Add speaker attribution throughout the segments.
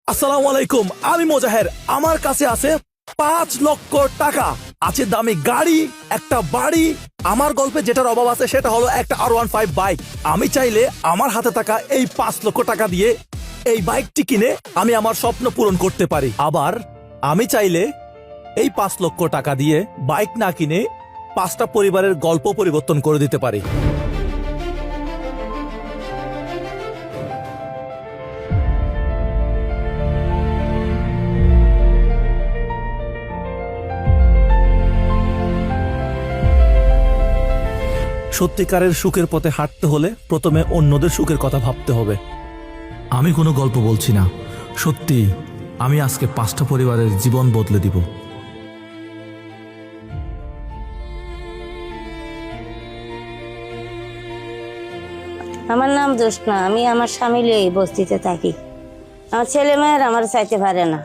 Speaker 1: আসসালামু আলাইকুম, আমি মোজাহের। আমার কাছে আছে 5 লক্ষ টাকা, আছে দামি গাড়ি, একটা বাড়ি। আমার গল্পে যেটার অভাব আছে সেটা হলো একটা R15 বাইক। আমি চাইলে আমার হাতে থাকা এই 5 লক্ষ টাকা দিয়ে এই বাইকটি কিনে আমি আমার স্বপ্ন পূরণ করতে পারি। আবার আমি চাইলে এই 5 লক্ষ টাকা দিয়ে বাইক না কিনে 5টা পরিবারের গল্প পরিবর্তন করে দিতে পারি। সত্যিকারের সুখের পথে হাঁটতে হলে প্রথমে অন্যদের সুখের কথা ভাবতে হবে। আমি কোনো গল্প বলছি না, সত্যি আমি আজকে 5টা পরিবারের জীবন বদলে দিব।
Speaker 2: আমার নাম জোসনা। আমি আমার স্বামী লিয়ে এই বস্তিতে থাকি। আমার ছেলে মেয়ের আমার চাইতে পারে না।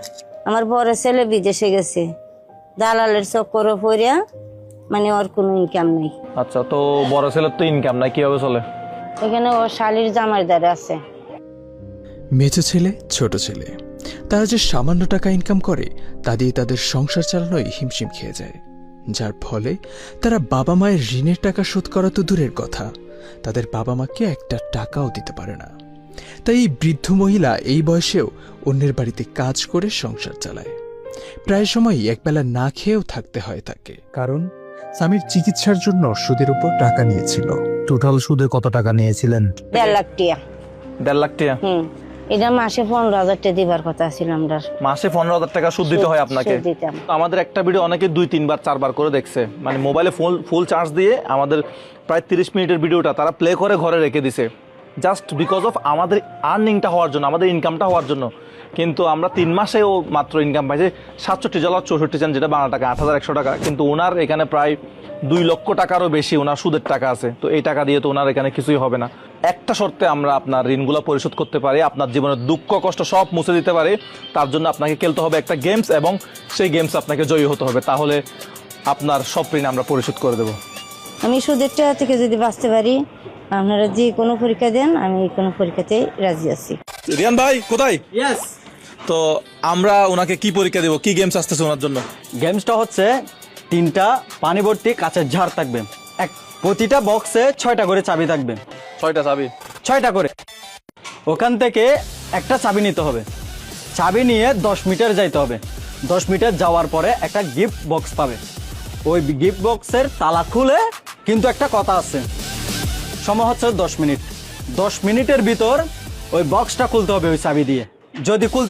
Speaker 2: আমার বড় ছেলে বিদেশে গেছে, দালালের চক্করে পড়িয়া, মানে ওর কোনো ইনকাম নেই।
Speaker 3: আচ্ছা, তো বড় ছেলের তো ইনকাম নাই, কিভাবে চলে?
Speaker 2: এখানে ও শালির জামাইদার আছে।
Speaker 4: মেজো ছেলে, ছোট ছেলে, তারা যে সামান্য টাকা ইনকাম করে তা দিয়ে তাদের সংসার চালানোই হিমশিম খেয়ে যায়, যার ফলে তারা বাবা মায়ের ঋণের টাকা শোধ করা তো দূরের কথা, তাদের বাবা মাকে একটা টাকাও দিতে পারে না। তাই এই বৃদ্ধ মহিলা এই বয়সেও অন্যের বাড়িতে কাজ করে সংসার চালায়। প্রায় সময়ই একবেলা না খেয়েও থাকতে হয় তাকে।
Speaker 5: কারণ স্বামীর চিকিৎসার জন্য সুদের উপর টাকা নিয়েছিল। টোটাল সুদে কত টাকা নিয়েছিলেন?
Speaker 2: 1.5 লাখ টাকা।
Speaker 3: 1.5 লাখ টাকা?
Speaker 2: এটা মাসে 15,000 টাকা দিবার কথা ছিল। আমরা
Speaker 3: মাসে 15,000 টাকা সুদ দিতে হয় আপনাকে?
Speaker 2: সুদ দিতাম।
Speaker 3: তো আমাদের একটা ভিডিও অনেকে 2-3 বার 4 বার করে দেখছে, মানে মোবাইলে ফুল চার্জ দিয়ে আমাদের প্রায় 30 মিনিটের ভিডিওটা তারা প্লে করে ঘরে রেখে দিছে, জাস্ট বিকজ অফ আমাদের আর্নিংটা হওয়ার জন্য, আমাদের ইনকামটা হওয়ার জন্য। কিন্তু আমরা 3 মাসেও মাত্র ইনকাম পাইছি 67.64 যেটা বাংলা টাকা 8,100 টাকা। কিন্তু ওনার এখানে প্রায় 2 লক্ষ টাকারও বেশি ওনার সুদের টাকা আছে। তো এই টাকা দিয়ে তো ওনার এখানে কিছুই হবে না। একটা শর্তে আমরা আপনার ঋণগুলো পরিশোধ করতে পারি, আপনার জীবনের দুঃখ কষ্ট সব মুছে দিতে পারি। তার জন্য আপনাকে খেলতে হবে একটা গেমস, এবং সেই গেমস আপনাকে জয়ী হতে হবে, তাহলে আপনার সব ঋণ আমরা পরিশোধ করে দেবো।
Speaker 2: আমি সুদের টাকা থেকে যদি বাঁচতে পারি, আপনারা যে কোনো পরীক্ষা দেন, আমি কোনো পরীক্ষাতেই রাজি আছি।
Speaker 1: রিয়ান ভাই কোথায়? তো আমরা ওনাকে কি পরীক্ষা দেব, কি গেমস আসতেছে ওনার জন্য?
Speaker 6: গেমসটা হচ্ছে 3টা পানি ভর্তি কাঁচের ঝাড় থাকবে, প্রতিটা বক্সে 6টা করে চাবি থাকবে।
Speaker 3: 6টা চাবি?
Speaker 6: 6টা করে। ওখান থেকে একটা চাবি নিতে হবে, চাবি নিয়ে 10 মিটার যাইতে হবে। 10 মিটার যাওয়ার পরে একটা গিফট বক্স পাবে। ওই গিফট বক্সের তালা খুলে, কিন্তু একটা কথা আছে, সময় হচ্ছে 10 মিনিট। 10 মিনিটের ভিতর ওই বক্সটা খুলতে হবে ওই চাবি দিয়ে। যদি